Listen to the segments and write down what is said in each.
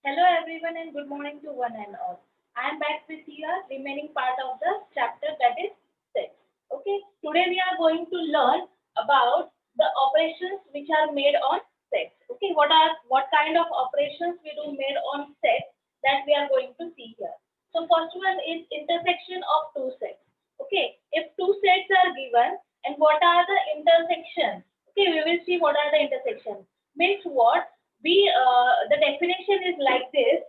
Hello everyone and good morning to one and all. I am back with your remaining part of the chapter that is sets. Okay, today we are going to learn about the operations which are made on sets. Okay, what kind of operations we do made on sets that we are going to see here. So first one is intersection of two sets. Okay, if two sets are given and what are the intersections? Okay, we will see what are the intersections. Means what? The definition is like this.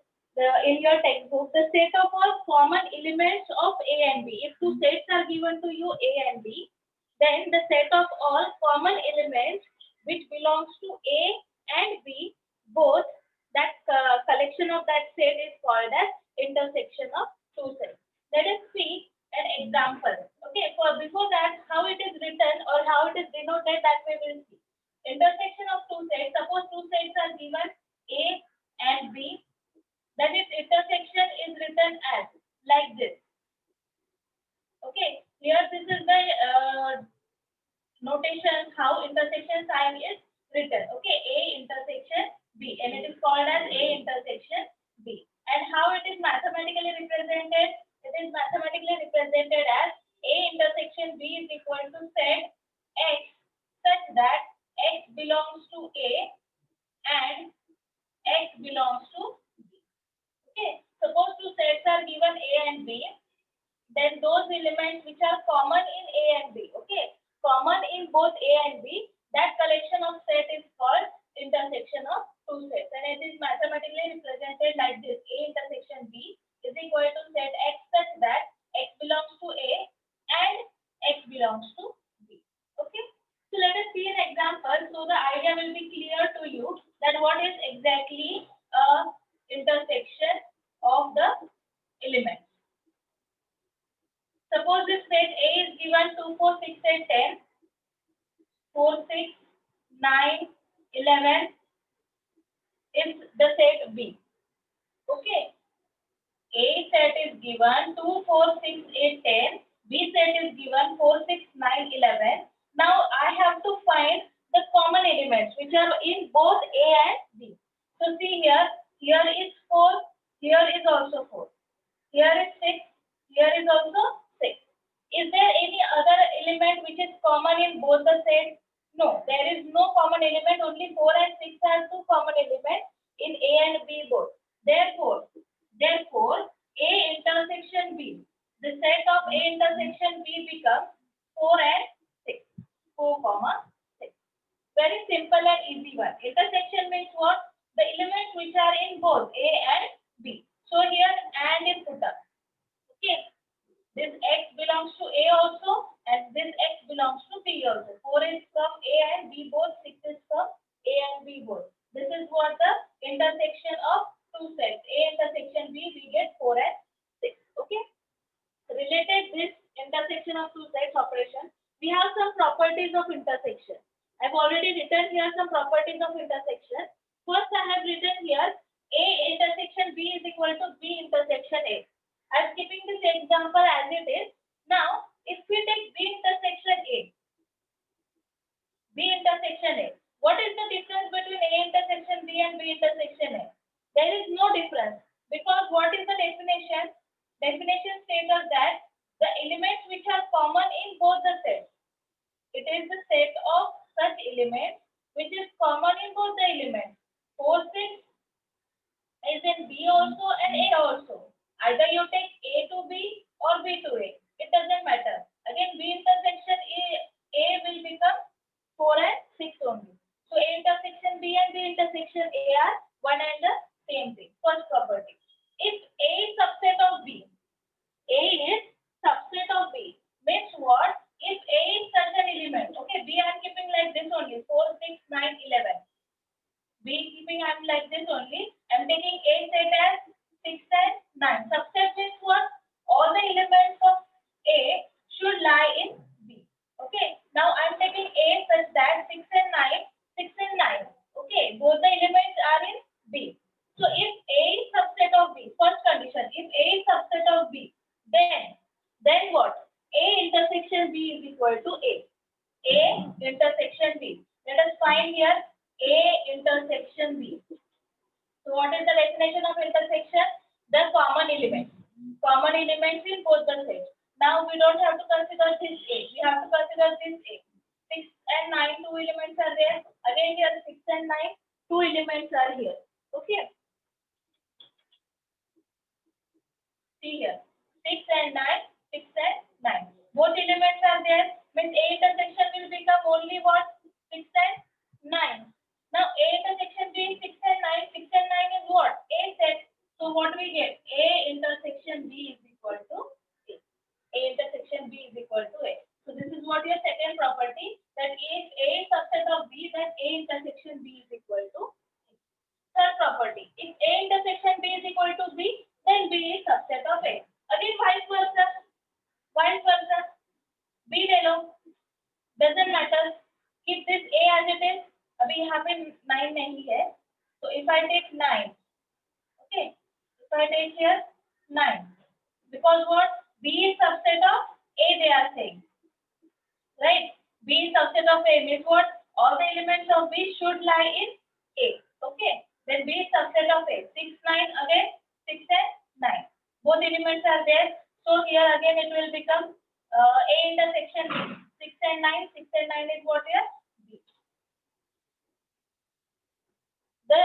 In your textbook, the set of all common elements of A and B. If two sets are given to you, A and B, then the set of all common elements which belongs to A and B, both that collection of that set is called as intersection of two sets. Let us see an example. Okay, for before that, how it is written or how it is denoted, that we will see. Intersection of two sets. Suppose two sets are given A and B. Then its intersection is written as like this. Okay. Here this is the notation how intersection sign is written. Okay. A intersection B, and it is called as A intersection B. And how it is mathematically represented? It is mathematically represented as A intersection B is equal to set X such that X belongs to A and X belongs to B. Okay. Suppose two sets are given A and B, then those elements which are common in A and B, okay, common in both A and B, that collection of set is called intersection of two sets, and it is mathematically represented like this. A intersection B is equal to set X such that X belongs to A and X belongs to B. Okay. So let us see an example so the idea will be clear to you that what is exactly a intersection of the elements. Suppose this set A is given 2, 4, 6, 8, 10, 4, 6, 9, 11 is the set B. Okay. A set is given 2, 4, 6, 8, 10. B set is given 4, 6, 9, 11. Now I have to find the common elements which are in both A and B. So see here, here is 4, here is also 4. Here is 6, here is also 6. Is there any other element which is common in both the sets? No, there is no common element. Only 4 and 6 are two common elements in A and B both. Therefore, A intersection B, the set of A intersection B becomes 4 and 6. 4, 6. Very simple and easy one. Intersection means what? The elements which are in both A and B. So here and is put up. Okay. This X belongs to A also and this X belongs to B also. 4 is from A and B both, 6 is from A and B both. This is what the intersection of two sets. A intersection B, we get 4 and 6. Okay. Related this intersection of two sets operation, we have some properties of intersection. I've already written here some properties of intersection. First, I have written here A intersection B is equal to B intersection A. I'm keeping this example as it is. Now, if we take B intersection A, what is the difference between A intersection B and B intersection A? There is no difference because what is the definition? Definition states that the elements which are common in both the sets. It is the set of such elements which is common in both the elements. 4, 6 is in B also and A also. Either you take A to B or B to A. It doesn't matter. Again, B intersection A will become 4 and 6 only. So A intersection B and B intersection A are one and the same thing. First property. If A is subset of B, A is subset of B. Means what? If A is such an element, okay, B I am keeping like this only, 4, 6, 9, 11. B keeping I am like this only. I am taking A set as 6 and 9. Subset means what? All the elements of A should lie in B. Okay. Now I am taking A such that 6 and 9. Okay. Both the elements are in B. So if A is subset of B, first condition, if A is subset of B, then what? A intersection B is equal to A. A intersection B. Let us find here A intersection B. So what is the definition of intersection? The common elements. Common elements in both the sets. Now we don't have to consider this A. We have to consider this A. 6 and 9, two elements are there. Again here 6 and 9, two elements are here. Okay. See here. 6 and 9, 6 and 9. Both elements are there. Means A intersection will become only what? 6 and 9. Now A intersection being 6 and 9, 6 and 9 is what? A set. So what we get? A intersection B is equal to A. A intersection B is equal to A. So this is what your second property, that if A is subset of B, then A intersection B is equal to A. Third property, if A intersection B is equal to B, then B is subset of A. Again vice versa. Vice versa. B ले लो. Doesn't matter. Keep this A as it is. अभी यहाँ पे 9 नहीं है. So if I take 9, okay. If I take here 9, because what? B is subset of A, they are saying. Right? B is subset of A means what? All the elements of B should lie in A. Okay? Then B is subset of A. 6, 9 again, 6 and 9. Both elements are there. So here again it will become A intersection B. 6 and 9. 6 and 9 is what here? B. The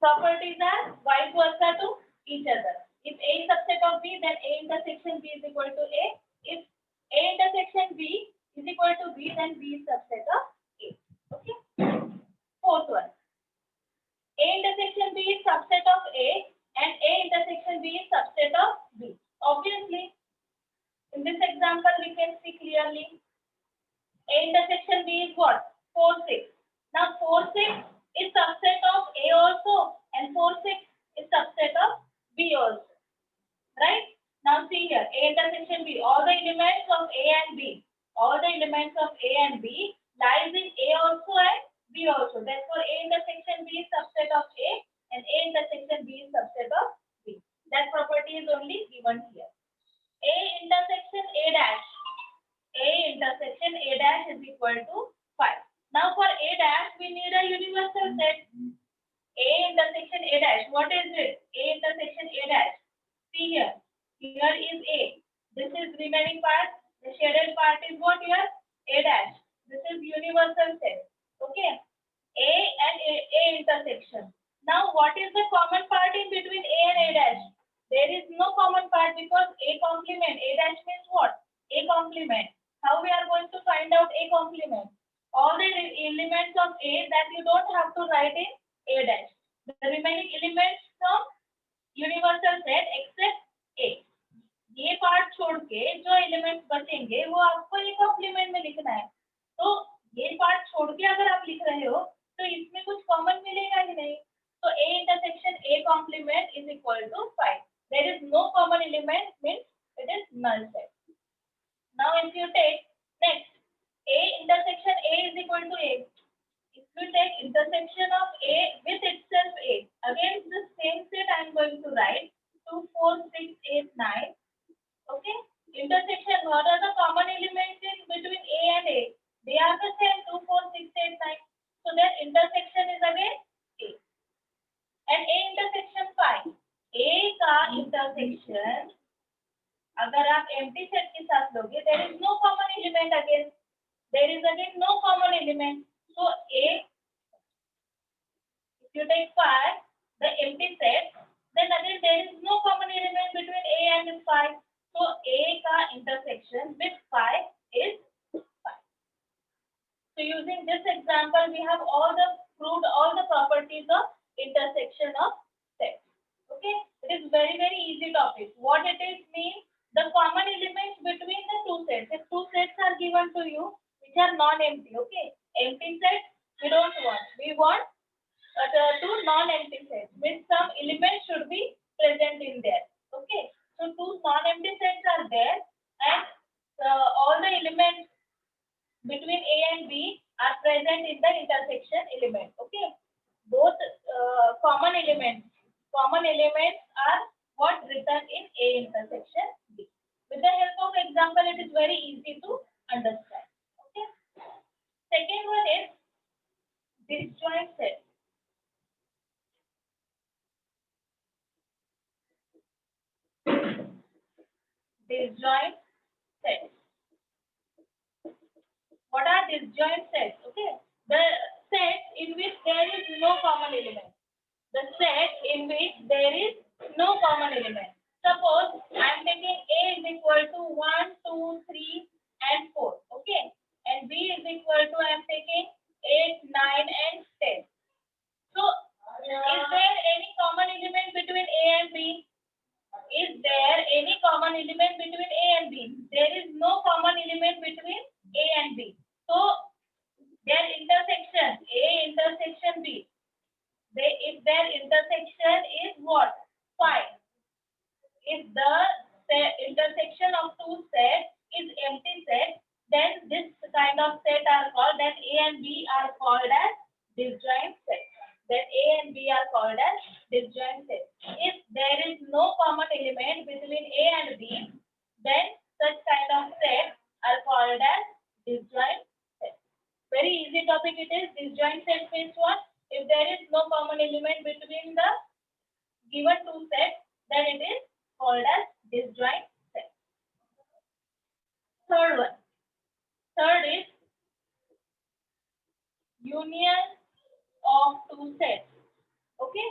properties are vice versa to each other. If A is subset of B, then A intersection B is equal to A. If A intersection B is equal to B, then B is subset of A. Okay. Fourth one. A intersection B is subset of A and A intersection B is subset of B. Obviously, in this example, we can see clearly A intersection B is what? 4, 6. Now, 4, 6 is subset of A also and 4, 6 is subset of B also. Right? Now, see here, A intersection B, all the elements of A and B. All the elements of A and B lies in A also and B also. Therefore, A intersection B is subset of A and A intersection B is subset of B. That property is only given here. A intersection A dash. A intersection A dash is equal to 5. Now, for A dash, we need a universal set. A intersection A dash. What is it? A intersection A dash. See here. Here is A. This is remaining part. The shaded part is what here? A dash. This is universal set. Okay. A and A intersection. Now, what is the common part in between A and A dash? There is no common part because A complement. A dash means what? A complement. How we are going to find out A complement? All the elements of A that you don't have to write in A dash. The remaining elements from universal set except A. ये part छोड़ के जो elements बचेंगे वो आपको A complement में लिखना है. तो ये पार्ट छोड़ के अगर आप लिख रहे हो तो इसमें कुछ कॉमन मिलेगा ही नहीं. तो A intersection A complement is equal to 5. There is no common element means it is null set. Now if you take next A intersection A is equal to A. If you take intersection of A with itself A, again the same set I am going to write 2, 4, 6, 8, 9. Okay. Intersection. What are the common elements in between A and A? They are the same 2, 4, 6, 8, 9. So their intersection is again A. And A intersection 5. A का intersection अगर आप empty set के साथ लोगे, there is no common element again. There is again no common element. So A, if you take 5, the empty set, then again there is no common element between A and 5. So A का intersection with 5 is 5. So using this example, we have proved all the properties of intersection of sets. Okay, it is very easy topic. What it is means the common elements between the two sets. If two sets are given to you which are non-empty, okay, empty sets we don't want. We want two non-empty sets. Means some elements should be present in there. Okay. So two non-empty sets are there and all the elements between A and B are present in the intersection element. Okay. Both common elements are what written in A intersection B. With the help of example, it is very easy to understand. Okay. Second one is disjoint set. disjoint sets. What are disjoint sets? Okay, the sets in which there is no common element. The set in which there is no common element. Suppose I am taking A is equal to 1, 2, 3 and 4. Okay, and B is equal to I am taking 8, 9 and 10. So is there any common element between A and B? Is there any common element between A and B? There is no common element between A and B. So their intersection, A intersection B, if their intersection is what? 5. If the intersection of two sets is empty set, then this kind of set are called, then A and B are called as disjoint sets. Then A and B are called as disjoint sets. If there is no common element between A and B, then such kind of sets are called as disjoint sets. Very easy topic it is. Disjoint set means what? If there is no common element between the given two sets, then it is called as disjoint set. Third one. Third is union of two sets. Okay?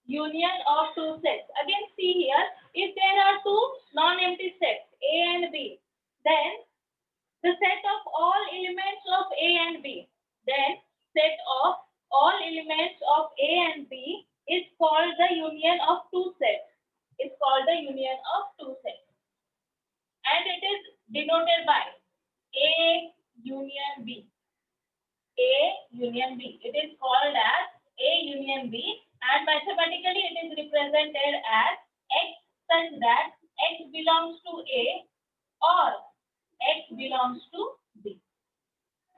Union of two sets. Again, see here, if there are two non-empty sets, A and B, then the set of all elements of A and B, then set of all elements of A and B is called the union of two sets. It's called the union of two sets. And it is denoted by A union B. A union B. It is called as A union B, and mathematically it is represented as X such that X belongs to A or X belongs to B.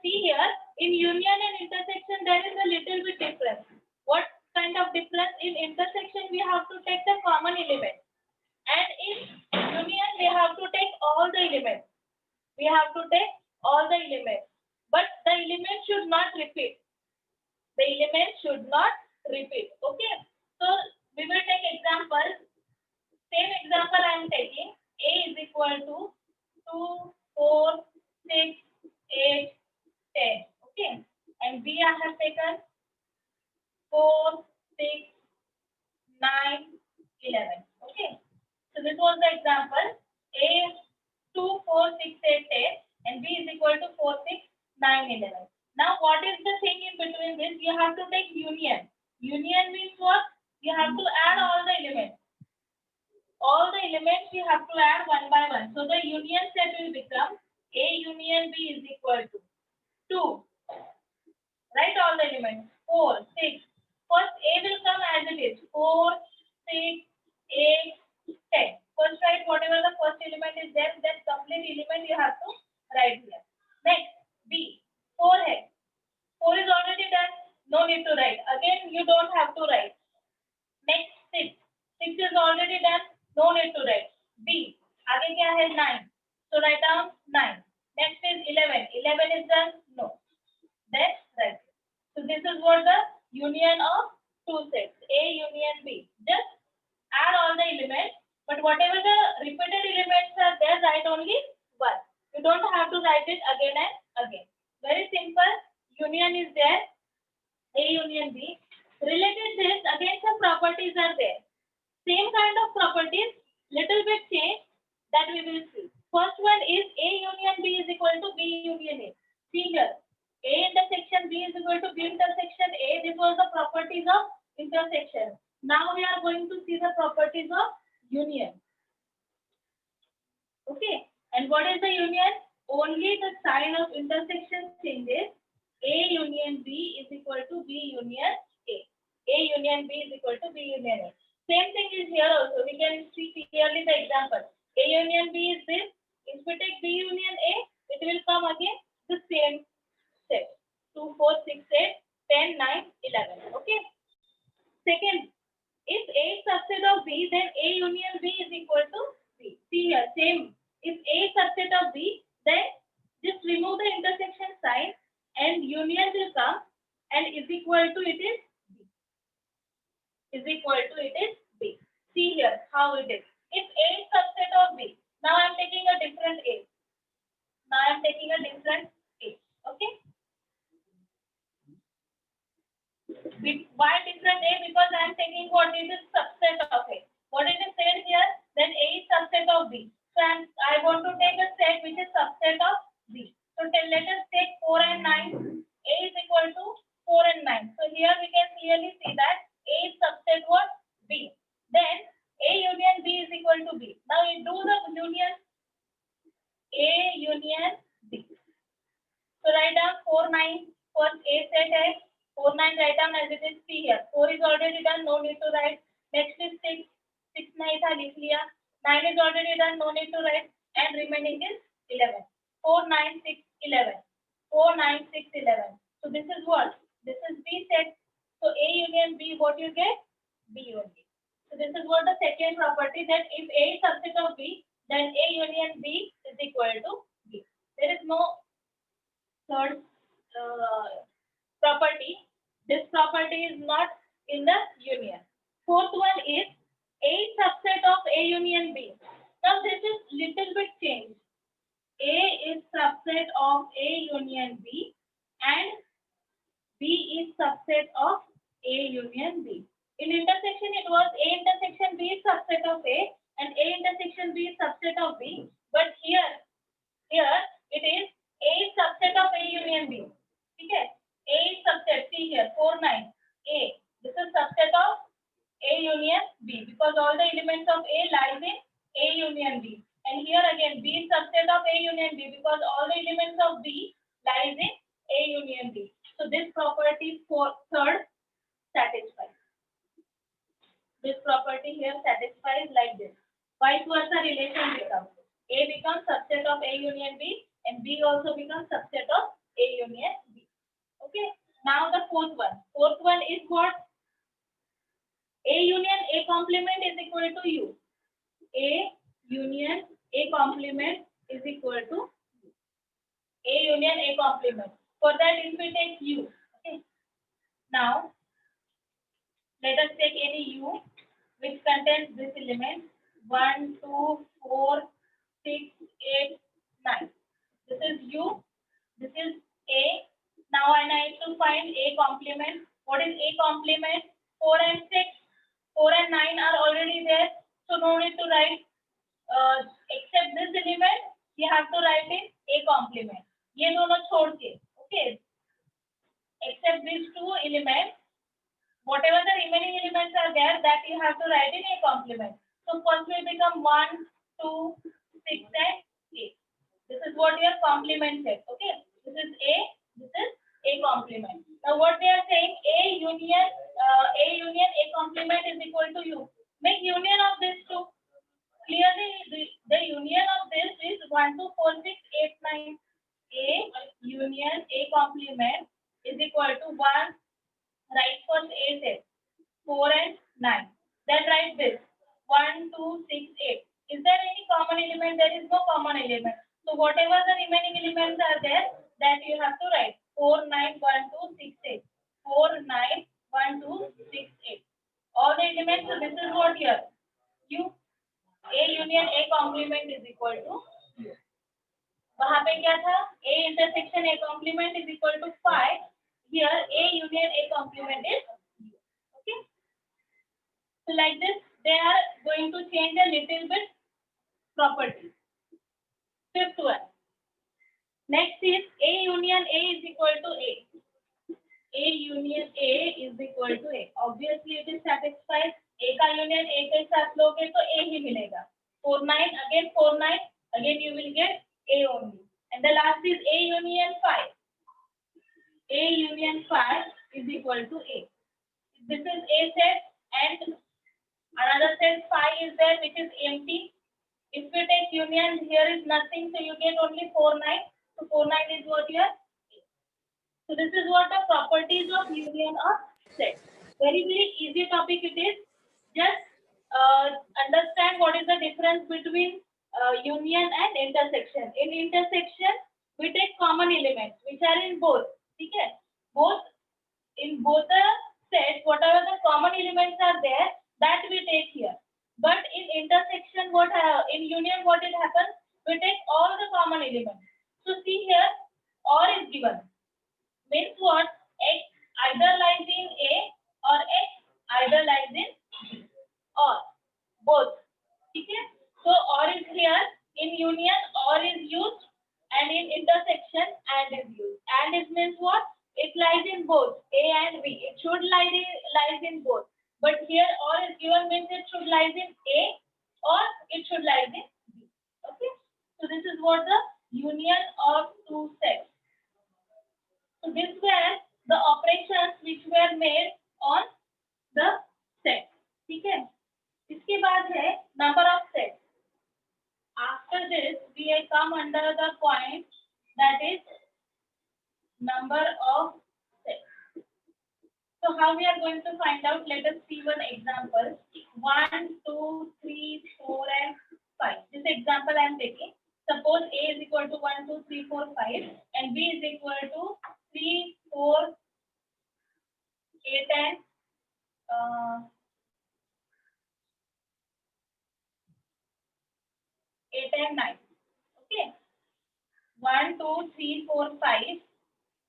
See here, in union and intersection there is a little bit difference. What kind of difference? In intersection we have to take the common element, and in union we have to take all the elements. We have to take all the elements, but the elements should not repeat. The elements should not repeat. Okay, so we will take examples. Same example I am taking. A is equal to 2, 4, 6, 8, 10. Okay, and B I have taken 4, 6, 9, 11. Okay, so this was the example. A is 2, 4, 6, 8, 10, and B is equal to 4, 6, 9, 11. Now, what is the thing in between this? You have to take union. Union means what? You have to add all the elements. All the elements you have to add one by one. So the union set will become A union B is equal to 2. Write all the elements. 4, 6. First A will come as it is. 4, 6, 8, 10. First write whatever the first element is there. That complete element you have to write here. Next B. 4 है. 4 is already done. No need to write. Again you don't have to write. Next 6. 6 is already done. No need to write. B. आगे क्या है 9. So write down 9. Next is 11. 11 is done. No. Then write. So this is what the union of two sets. A union B. Just add all the elements. But whatever the repeated elements are there, write only one. You don't have to write it again and again. Very simple. Union is there. A union B. Related this, again some properties are there. Same kind of properties, little bit change that we will see. First one is A union B is equal to B union A. See here, A intersection B is equal to B intersection A. This was the properties of intersection. Now we are going to see the properties of union. Okay, and what is the union? Only the sign of intersection changes. A union B is equal to B union A. A union B is equal to B union A. Same thing is here also. We can see clearly the example. A union B is this. If we take B union A, it will come again the same step. 2, 4, 6, 8, 10, 9, 11. Okay. Second, if A is subset of B, then A union B is equal to B. See here, same. If A is subset of B, then just remove the intersection sign and union will come and is equal to it is B. Is equal to it is B. See here how it is. If A is subset of B, now I am taking a different A. Now I am taking a different A. Okay. Why different A? Because I am taking what is the subset of A. What is it said here? Then A is subset of B. So I want to take a set which is subset of B. So let us take 4 and 9. A is equal to 4 and 9. So here we can clearly see that A is subset what? B. Then A union B is equal to B. Now you do the union A union B. So write down 4 9 for A set है 4 9 write down as it is C here. 4 is already done, no need to write. Next is 6. 6 नहीं था लिख लिया. 9 is already done, no need to write. And remaining is 11. 4 9 6 11. 4 9 6 11. So this is what? This is B set. So A union B, what you get? B only. So this is what the second property, that if A is subset of B, then A union B is equal to B. There is no third property. This property is not in the union. Fourth one is A is subset of A union B. Now this is little bit changed. A is subset of A union B and B is subset of A union B. In intersection it was A intersection B is subset of A and A intersection B is subset of B. But here it is A is subset of A union B. Okay? A is subset. See here 4 9 A. This is subset of A union B because all the elements of A lies in A union B. And here again B is subset of A union B because all the elements of B lies in A union B. So this property third satisfies. This property here satisfies like this. Vice versa relation becomes. A becomes subset of A union B and B also becomes subset of A union B. Okay. Now the fourth one. Fourth one is what? A union A complement is equal to U. A union A complement is equal to A union A complement. For that, if we take U. Okay. Now let us take any U which contains this element 1, 2, 4, 6, 8, 9. This is U. This is A. Now I need to find A complement. What is A complement? 4 and 6. 4 and 9 are already there. So no need to write. Except this element, you have to write in A complement. ये दोनों छोड़ के. Okay. Except these two elements, whatever the remaining elements are there, that you have to write in A complement. So first will become 1, 2, 6 and 8. This is what your complement set. Okay. This is A. This is A complement. Now what they are saying, A union A complement is equal to U. Make union of these two. Clearly the union of this is 1, 2, 4, 6, 8, 9. A union A complement is equal to 1. Write first A set 4 and 9. Then write this 1, 2, 6, 8. Is there any common element? There is no common element. So whatever the remaining elements are there, that you have to write 4, 9, 1, 2, 6, 8. 4, 9, 1, 2, 6, 8. All the elements. So this is what here. U. A union A complement is equal to U. वहाँ पे क्या था? A intersection A complement is equal to 5. Here A union A complement is U. Okay. So like this, they are going to change a little bit property. Fifth one. Next is A union A is equal to A. A union A is equal to A. Obviously, it is satisfied. A का union A के साथ लोगे तो A ही मिलेगा. 4 9 again 4 9 again you will get A only. And the last is A union 5. A union 5 is equal to A. This is A set and another set 5 is there which is empty. If we take union, here is nothing, so you get only 4 9. So 4 9 is what you are. So this is what the properties of union of set. Very easy topic it is. Just understand what is the difference between union and intersection. In intersection, we take common elements which are in both. Okay? In both the sets, whatever the common elements are there, that we take here. But in intersection, In union, what it happens? We take all the common elements. So see here, or is given. Means what? X either lies in A or X either lies in B or both. Okay? So or is here. In union, or is used, and in intersection, and is used. And it means what? It lies in both A and B. It should lies in both. But here or is given means it should lies in A or it should lies in B. Okay? So this is what the union of two sets. So these were the operations which were made on the set. ठीक है? इसके बाद है number of sets. After this, we come under the point that is number of sets. So how we are going to find out? Let us see one example. 1, 2, 3, 4, and 5. This example I am taking. Suppose A is equal to 1, 2, 3, 4, 5, and B is equal to 3, 4, 8, and 9. Okay. 1, 2, 3, 4, 5,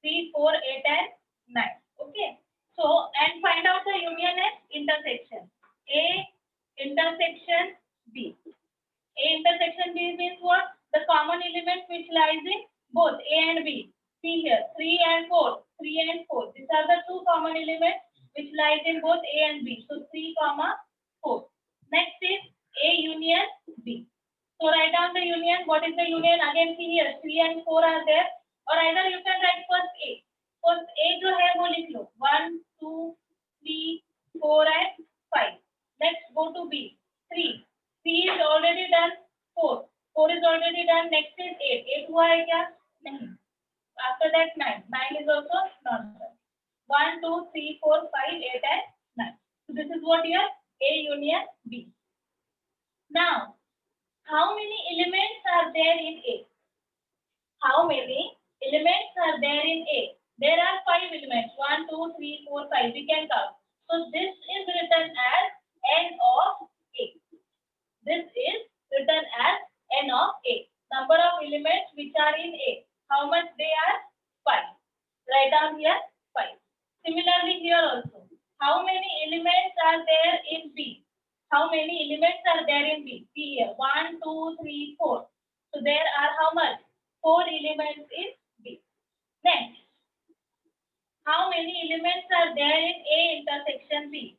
3, 4, 8, and 9. Okay. So, and find out the union and intersection. A intersection B. A intersection B means what? The common element which lies in both A and B. See here, 3 and 4. 3 and 4. These are the two common elements which lies in both A and B. So 3, 4. Next is A union B. So write down the union. What is the union? Again see here, 3 and 4 are there. Or either you can write first A. First A जो है वो लिख लो. 1, 2, 3, 4 and 5. Next go to B. 3. 3 is already done. 4. 4 is already done. Next is 8. 8 हुआ है क्या? नहीं. After that 9. 9 is also not done. 1, 2, 3, 4, 5, 8 and 9. So this is what your A union B. Now, how many elements are there in A? How many elements are there in A? There are 5 elements. 1, 2, 3, 4, 5. We can count. So this is written as N of A. This is written as N of A. Number of elements which are in A. How much they are? 5. Write down here 5. Similarly here also. How many elements are there in B? How many elements are there in B? See here. 1, 2, 3, 4. So there are how much? 4 elements in B. Next. How many elements are there in A intersection B?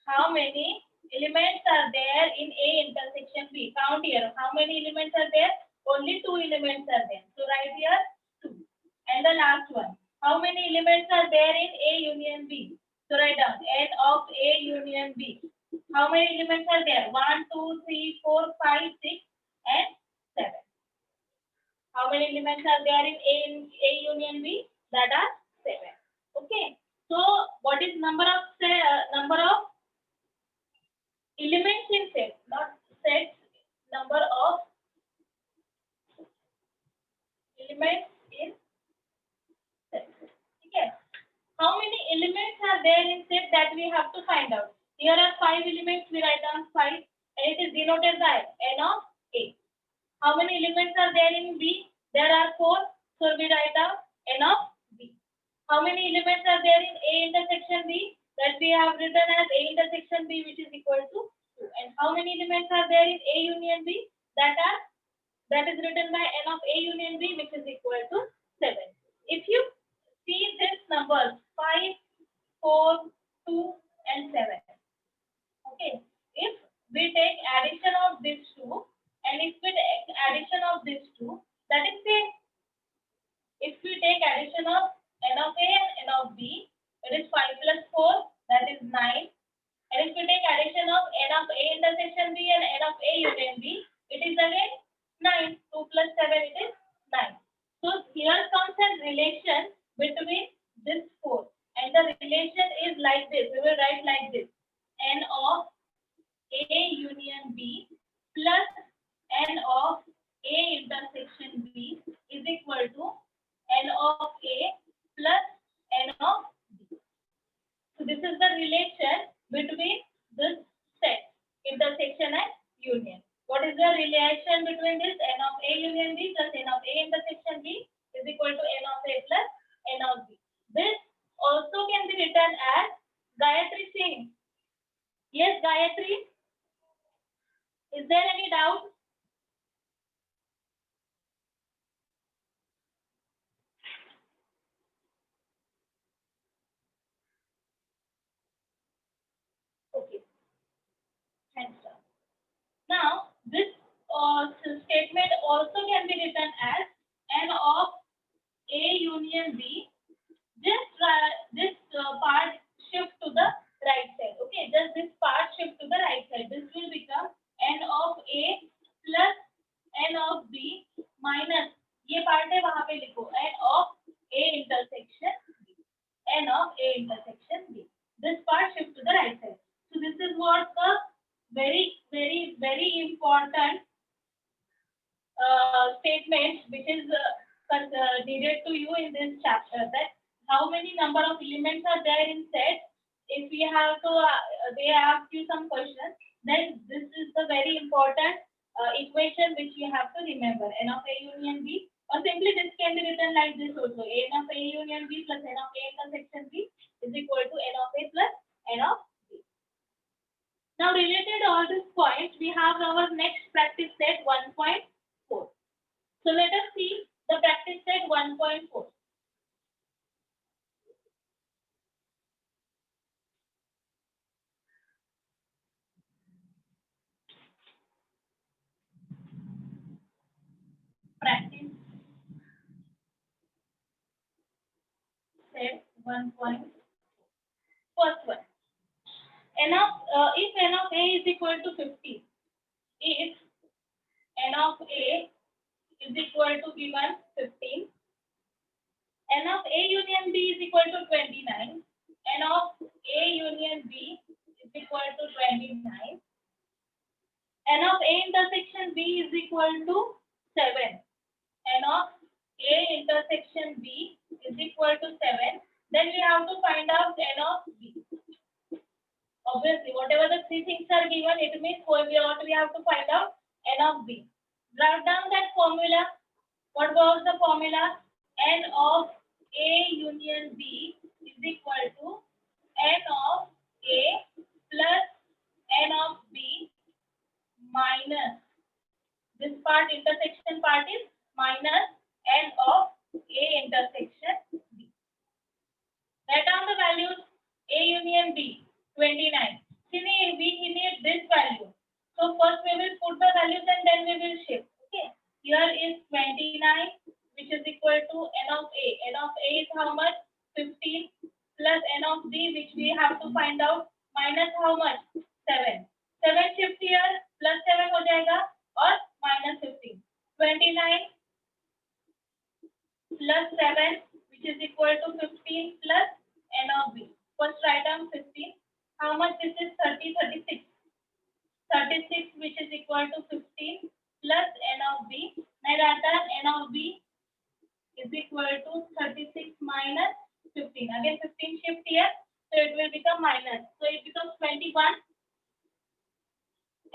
How many elements are there in A intersection B? Count here. How many elements are there? Only 2 elements are there. So write here 2. And the last one. How many elements are there in A union B? So write down N of A union B. How many elements are there? 1, 2, 3, 4, 5, 6, and 7. How many elements are there in A union B? That are 7. Okay. So what is number of elements in set? Not sets. Number of elements in set. Okay. How many elements are there in set that we have to find out? Here are 5 elements. We write down 5, and it is denoted by N of A. How many elements are there in B? There are 4. So we write down N of B. How many elements are there in A intersection B? That we have written as A intersection B, which is equal to 2. And how many elements are there in A union B? That is written by N of A union B, which is equal to 7. If you see this numbers 5, 4, 2, and 7. Okay. If we take addition of these two, and if we take addition of these two, that is same. If we take addition of N of A and N of B, it is 5 plus 4, that is 9. And if we take addition of N of A intersection B and N of A union B, it is again 9. 2 plus 7, it is 9. So here comes a relation between this 4. And the relation is like this. We will write like this. N of A union B plus N of A intersection B is equal to N of A plus N of B. So this is the relation between this set, intersection and union. What is the relation between this? N of A union B plus N of A intersection B is equal to N of A plus N of B. This also can be written as Gayatri Singh. Yes, Gayatri. Is there any doubt? Okay. Thanks, sir. Now, this statement also can be written as N of A union B. This part shift to the right side. Okay, just this part shift to the right side. This will become N of A plus N of B minus ये part है वहाँ पे लिखो N of A intersection B. N of A intersection B. This part shift to the right side. So this is what the very important statement which is needed to you in this chapter, that how many number of elements are there in set. If we have to they ask you some questions, then this is the very important equation which you have to remember, N of A union B, or simply this can be written like this also, N of A union B plus N of A intersection B is equal to N of A plus N of B. Now, related all these points, we have our next practice set 1.4. So let us see the practice set 1.4. Practice set 1.4. First one. If N of A is equal to 50, if N of A is equal to given 15, N of A union B is equal to 29, N of A union B is equal to 29, N of A intersection B is equal to 7, N of A intersection B is equal to 7, then we have to find out N of B. Obviously, whatever the three things are given, it means what we have to find out N of B. Write down that formula. What was the formula? N of A union B is equal to N of A plus N of B minus, this part intersection part is minus N of A intersection B. Write down the values. A union B 29. We need this value. So first we will put the values and then we will shift. Okay. Here is 29, which is equal to N of A. N of A is how much? 15 plus N of B, which we have to find out, minus how much? 7. 7 shift here, plus 7 हो जाएगा और minus 15. 29 plus 7, which is equal to 15 plus N of B. First write down 15. How much this is? 36. 36, which is equal to 15 plus N of B. Now write down N of B is equal to 36 minus 15. Again 15 shift here, so it will become minus. So it becomes 21.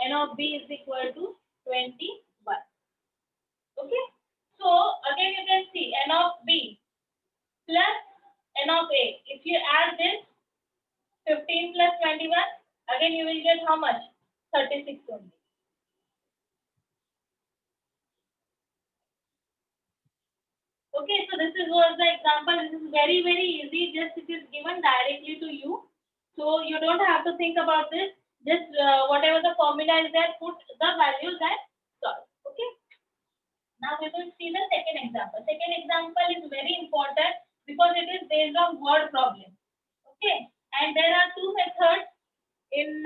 N of B is equal to 21. Okay. So again you can see N of B plus N of A. If you add this 15 plus 21, again you will get how much? 36 only. Okay, so this was the example. This is very easy. Just it is given directly to you, so you don't have to think about this. Just whatever the formula is there, put the values and solve. Okay. Now we will see the second example. Second example is very important because it is based on word problem. Okay, and there are two methods in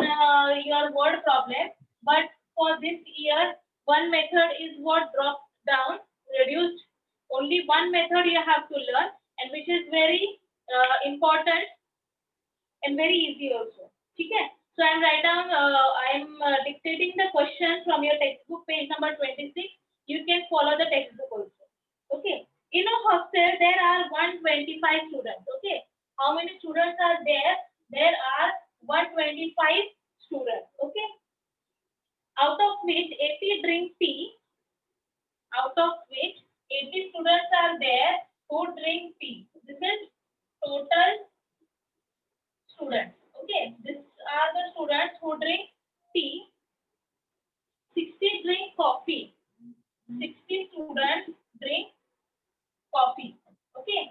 your word problem, but for this year, one method is what dropped down, reduced. Only one method you have to learn, and which is very important and very easy also. Okay. So I'm right down. I'm dictating the questions from your textbook, page number 26. You can follow the textbook also. Okay. In a hostel, there are 125 students. Okay. How many students are there? There are 125 students. Okay. Out of which 80 drink tea, out of which 80 students are there who drink tea. This is total students. Okay, these are the students who drink tea. 60 drink coffee. 60 students drink coffee. Okay,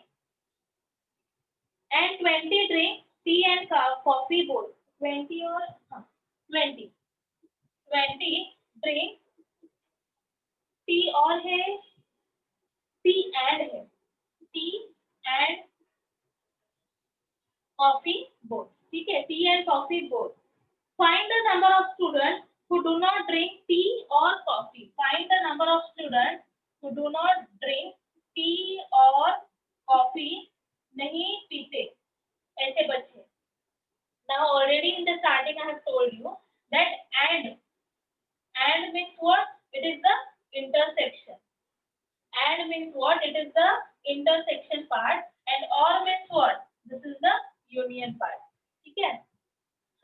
and 20 drink tea and coffee both. 20 or 20. 20 drink tea और है tea and coffee both. ठीक है, tea and coffee both. Find the number of students who do not drink tea or coffee. Find the number of students who do not drink tea or coffee. नहीं पीते ऐसे बच्चे. Now already in the starting I have told you that and means what? It is the intersection. And means what? It is the intersection part. And or means what? This is the union part. ठीक है,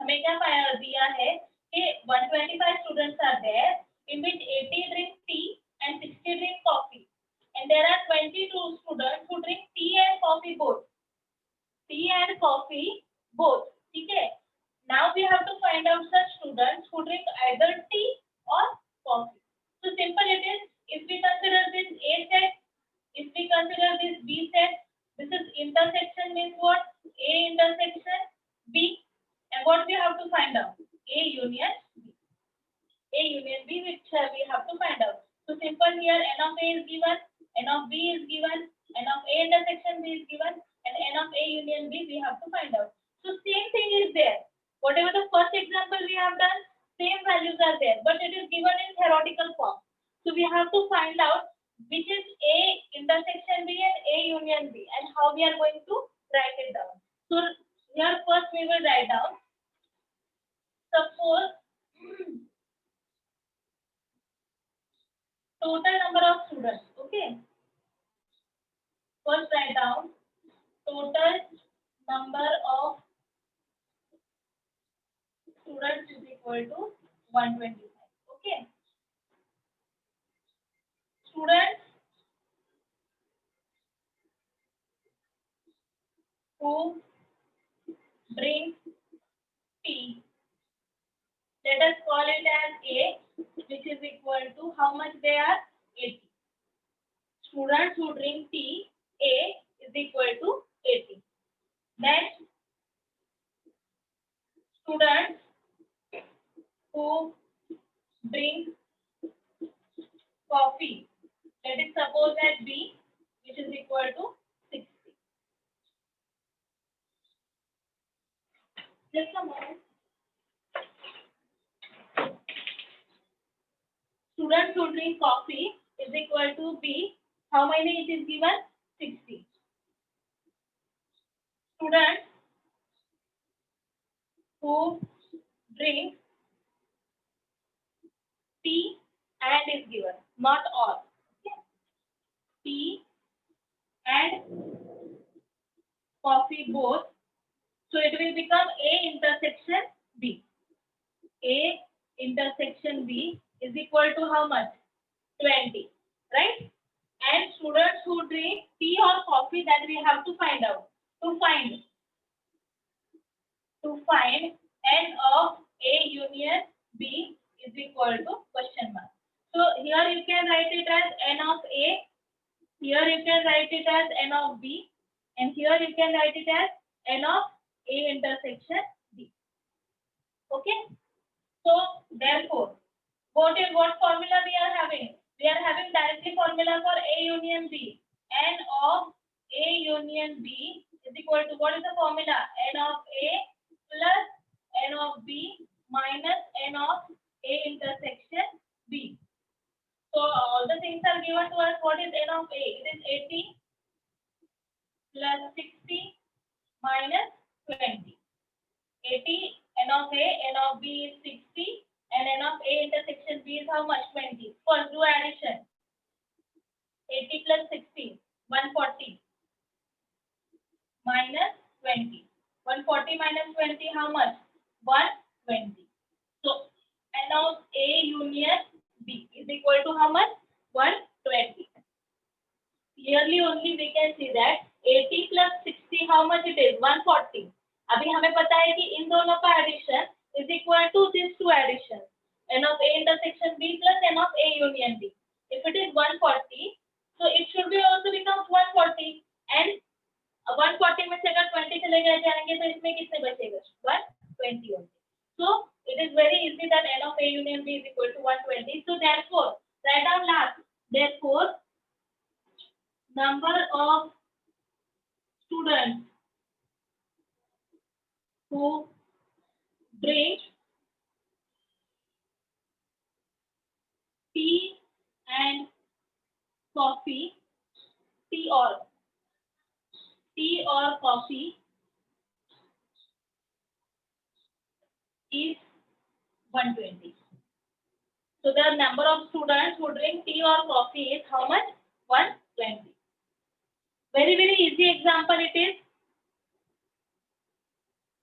हमें क्या दिया है कि 125 students are there in which 80 drink tea and 60 drink coffee, and there are 22 students who drink tea and coffee both. Tea and coffee both. ठीक है, now we have to find out such students who drink either tea or coffee. So simple it is. If we consider this A set, if we consider this B set, this is intersection means what? A intersection B, and what we have to find out? A union B. A union B, which we have to find out. So simple here, N of A is given, N of B is given, N of A intersection B is given, and N of A union B we have to find out. So same thing is there. Whatever the first example we have done, same values are there, but it is given in theoretical form. So we have to find out which is A intersection B and A union B, and how we are going to write it down. So here first we will write down. Suppose total number of students. Okay. First write down total number of students is equal to 125. Okay. Students who drink tea, let us call it as A, which is equal to how much they are? 80. Students who drink tea, A is equal to 80. Then students who drink coffee, let us suppose as B, which is equal to 60. Just a moment. Students who drink coffee is equal to B. How many it is given? 60. Students who drink tea and is given, not all. Okay. Tea and coffee both. So it will become A intersection B. A intersection B is equal to how much? 20, right? And students who drink tea or coffee, that we have to find out. To find N of A union B is equal to question mark. So here you can write it as N of A, here you can write it as N of B, and here you can write it as N of A intersection B. Okay? So therefore, what formula we are having? We are having directly formula for A union B. N of A union B is equal to, what is the formula? N of A plus N of B minus N of A intersection B. So all the things are given to us. What is N of A? It is 80 plus 60 minus 20. 80, N of A, N of B is 60, and N of A intersection B is how much? 20. First do addition. 80 plus 60, 140 minus 20. 140 minus 20, how much? 120. So N of A union B is equal to how much? 120. Clearly only we can see that 80 plus 60 how much it is? 140. अभी हमें पता है कि इन दोनों का addition is equal to these two additions. N of A intersection B plus N of A union B. If it is 140, so it should be also becomes 140 and 140 में से अगर 20 चले गए जाएंगे तो इसमें कितने बचेगा? 120 only. So it is very easy that N of A union B is equal to 120. So therefore, write down last. Therefore, number of students who drink tea and coffee, tea or coffee is 120. So the number of students who drink tea or coffee is how much? 120. Very, very easy example it is.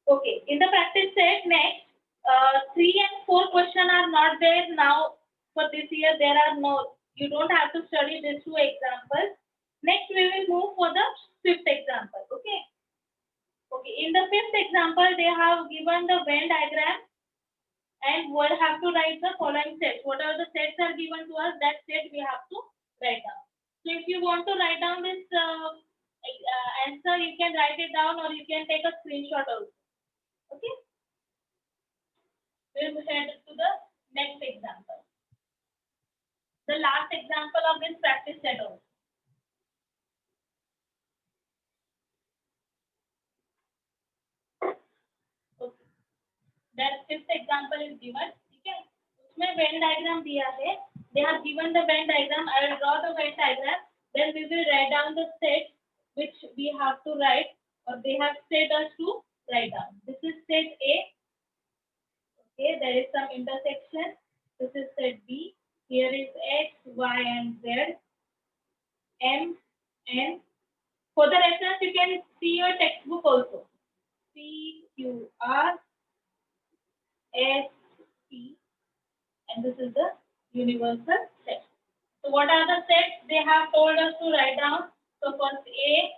Okay, in the practice set next, 3 and 4 question are not there now for this year. There are no, you don't have to study these two examples. Next we will move for the 5th example. Okay. Okay, in the 5th example they have given the Venn diagram and we'll have to write the following sets. Whatever the sets are given to us, that set we have to write down. So if you want to write down this answer, you can write it down or you can take a screenshot also. Okay. We will head to the next example. The last example of this practice set also. Okay. That 5th example is given. Okay. उसमें Venn diagram दिया है. They have given the Venn diagram. I will draw the Venn diagram. Then we will write down the set which we have to write or they have said us to write down. This is set A. Okay, there is some intersection. This is set B. Here is X, Y, and Z. M, N. For the reference, you can see your textbook also. P, Q, R, S, T, and this is the universal set. So what are the sets they have told us to write down? So first A,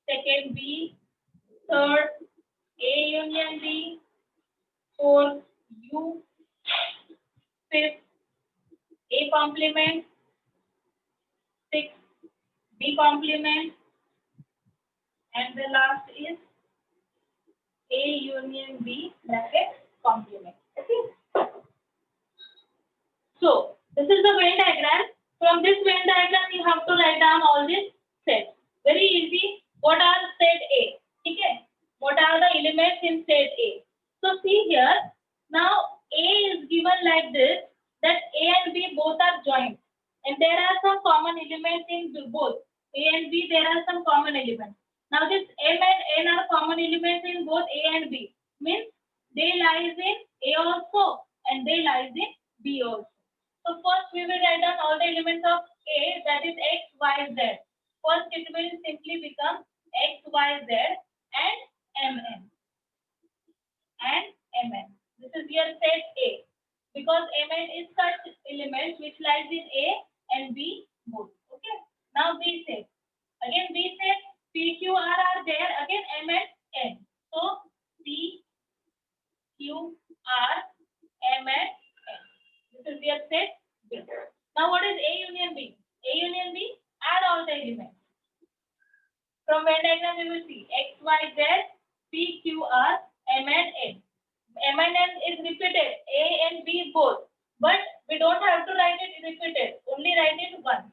second B, third A union B, fourth U, fifth A complement, sixth B complement, and the last is A union B bracket complement. Okay. So this is the Venn diagram. From this Venn diagram, you have to write down all these sets. Very easy. What are set A? Okay. What are the elements in set A? So see here. Now A is given like this. That A and B both are joined, and there are some common elements in both A and B. There are some common elements. Now this M and N are common elements in both A and B. Means they lies in A also and they lies in B also. So first we will write down all the elements of A, that is X, Y, Z. First it will simply become X, Y, Z and Mn. And Mn. This is your set A. Because Mn is such element which lies in A and B both. Okay. Now B set. Again B set, P, Q, R are there. Again M and N. So P, Q, R, M and N. This is your set B. Now what is A union B? A union B, add all the elements. From Venn diagram we will see X, Y, Z, P, Q, R, M and N. M and N is repeated, A and B both. But we don't have to write it repeated, only write it once.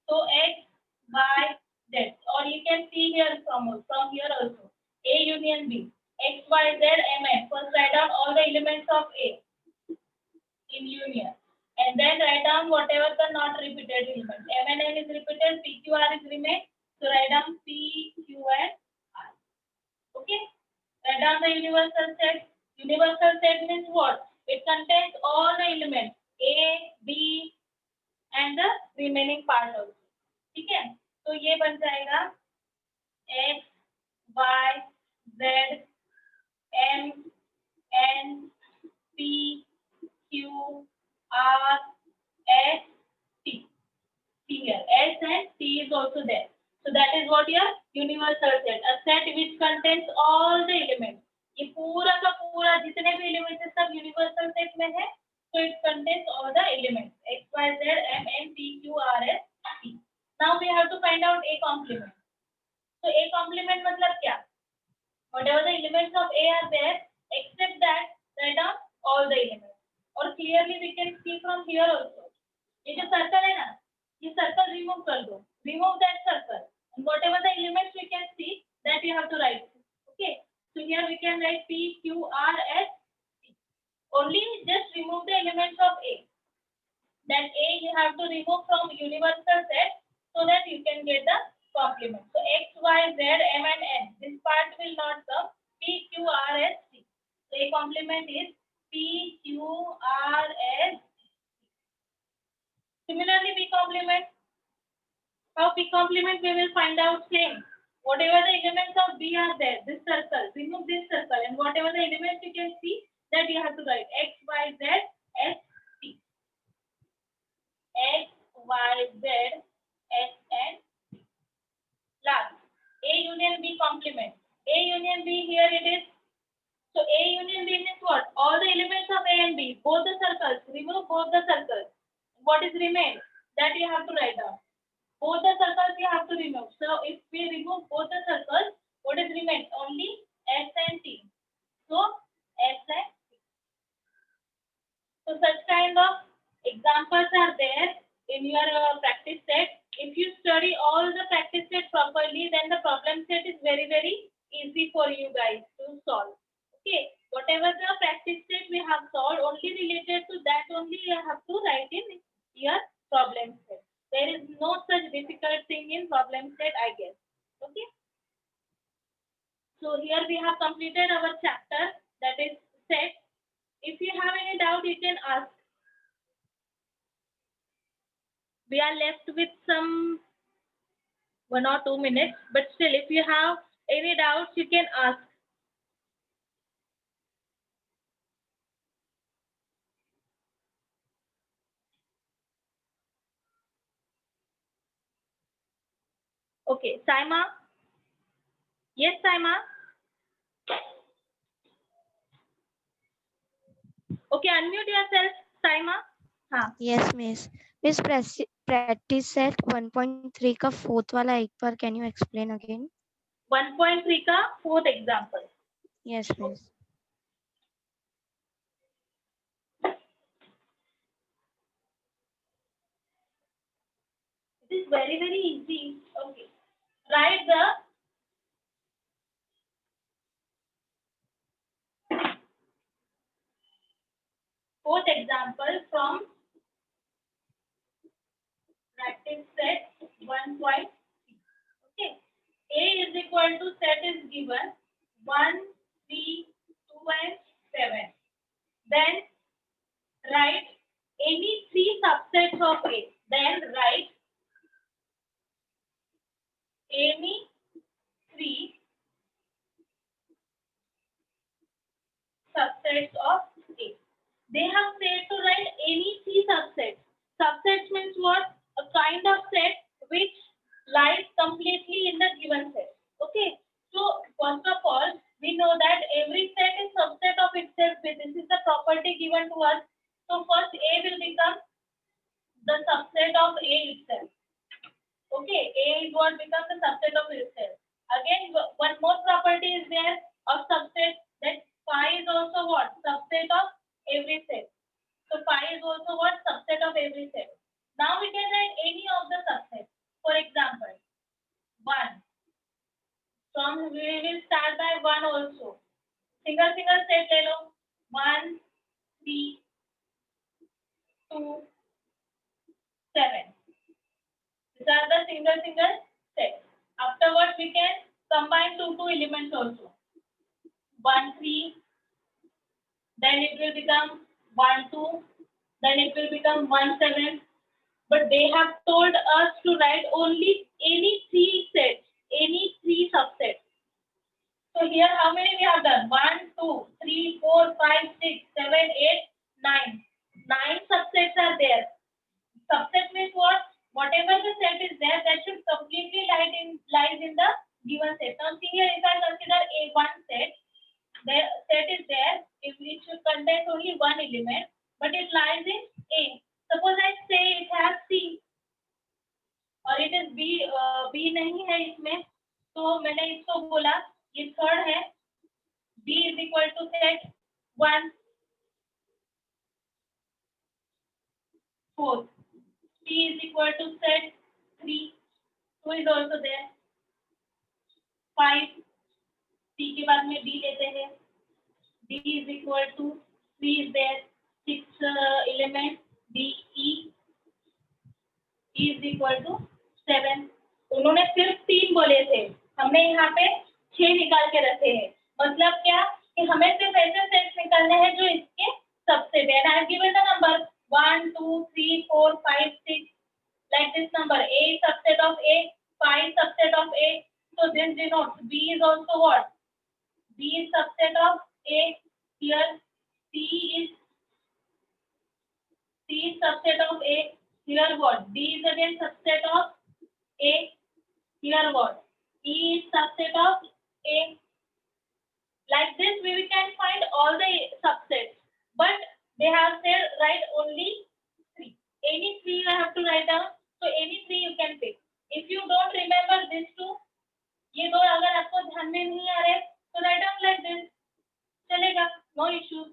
So X, Y, Z. Or you can see here from here also. A union B. X, Y, Z, M, N. First write down all the elements of A in union. And then write down whatever the not repeated elements. M and N is repeated, P, Q, R is remain. So write down P, Q, and R. Okay? Write down the universal set. Universal set means what? It contains all the elements A, B, and the remaining part also. ठीक है? तो ये बन जाएगा X, Y, Z, M, N, P, R, S, T. See here, S and T is also there. So that is what your universal set. A set which contains all the elements. ये पूरा का पूरा जितने भी elements है सब universal set में है. So it contains all the elements X, Y, Z, M, N, P, Q, R, S, T. Now we have to find out A complement. So A complement मतलब क्या? Whatever the elements of A are there, except that write down all the elements. और clearly we can see from here also. ये जो circle है ना, ये circle remove कर दो. Remove that circle. And whatever the elements we can see, that you have to write. Okay. So here we can write P, Q, R, S, T. Only just remove the elements of A. Then A you have to remove from universal set so that you can get the complement. So X, Y, Z, M and N. This part will not come. P, Q, R, S, T. So A complement is P, Q, R, S, T. Similarly, B complement. How B complement we will find out same. Whatever the elements of B are there, this circle, remove this circle, and whatever the elements you can see, that you have to write X, Y, Z, S, T. X, Y, Z, S, and T. Last, A union B complement. A union B, here it is. So A union B means what? All the elements of A and B, both the circles, remove both the circles. What is remain? That you have to write down. Both the circles you have to remove. So if we remove both the circles, what is remain? Only S and T. So S and T. So such kind of examples are there in your practice set. If you study all the practice set properly, then the problem set is very easy for you guys to solve. Okay, whatever the practice set we have solved, only related to that only you have to write in your problem set. There is no such difficult thing in problem set, I guess. Okay. So here we have completed our chapter, that is set. If you have any doubt, you can ask. We are left with some 1 or 2 minutes, but still, if you have any doubts, you can ask. Okay, Saima. Yes, Saima. Okay, unmute yourself, Saima. हाँ. Yes, miss. Miss, practice set 1.3 का fourth वाला एक बार can you explain again? 1.3 का fourth example. Yes, miss. It is very easy. Okay. Write the fourth example from practice set 1.3. Okay. A is equal to set is given 1, 3, 2 and 7. Then write any 3 subsets of A. Then write any 3 subsets of A. They have said to write any 3 subsets. Subsets means what? A kind of set which lies completely in the given set. Okay. So first of all, we know that every set is subset of itself. This is the property given to us. So first A will become the subset of A itself. Okay, A is what becomes the subset of itself. Again, one more property is there of subset, that phi is also what? Subset of every set. So phi is also what? Subset of every set. Now we can write any of the subsets. For example, 1. From we will start by 1 also. Single set ले लो. 1, 3, 2, 7. These are the single sets. Afterwards, we can combine two elements also. 1, 3. Then it will become 1, 2. Then it will become 1, 7. But they have told us to write only any 3 sets, any 3 subsets. So here, how many we have done? 1, 2, 3, 4, 5, 6, 7, 8, 9. 9 subsets are there. Subset means what? Whatever the set is there, that should completely lies in the given set. Now see here, if I consider a one set, the set is there, if it should contain only one element, but it lies in A. Suppose I say it has C और it is B, B नहीं है इसमें, तो मैंने इसको बोला ये third है, B is equal to set 1, 4, C is equal to set 3, 2 is also there, 5, C के बाद में D लेते हैं, D is equal to 3 is there, 6 element, D, E is equal to 7. उन्होंने सिर्फ 3 बोले थे, हमने यहाँ पे 6 निकाल के रखे हैं. मतलब क्या कि हमें सिर्फ ऐसे सेट्स निकालने हैं जो इसके सबसेट है. I have given the number 1, 2, 3, 4, 5, 6 like this number. A is subset of A, 5 subset of A. So this denotes B is also what? B is subset of A. Here C is subset of A. Here what? D is again subset of A. Here what? E is subset of A. Like this, we can find all the subsets, but they have said write only 3. Any 3 you have to write down. So any 3 you can pick. If you don't remember these two, ये दो अगर आपको ध्यान में नहीं आ रहे, तो write down like this. चलेगा, no issue.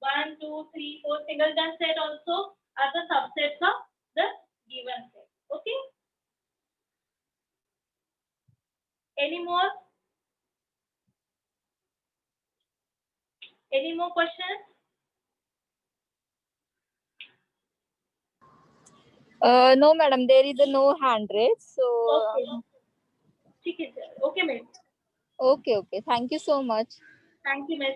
1, 2, 3, 4 singleton set also are the subsets of the given set. Okay. Any more? Any more questions? No, madam, there is no hand raised. So, Okay. ठीक है sir. Okay, ma'am. okay. Thank you so much. Thank you, miss.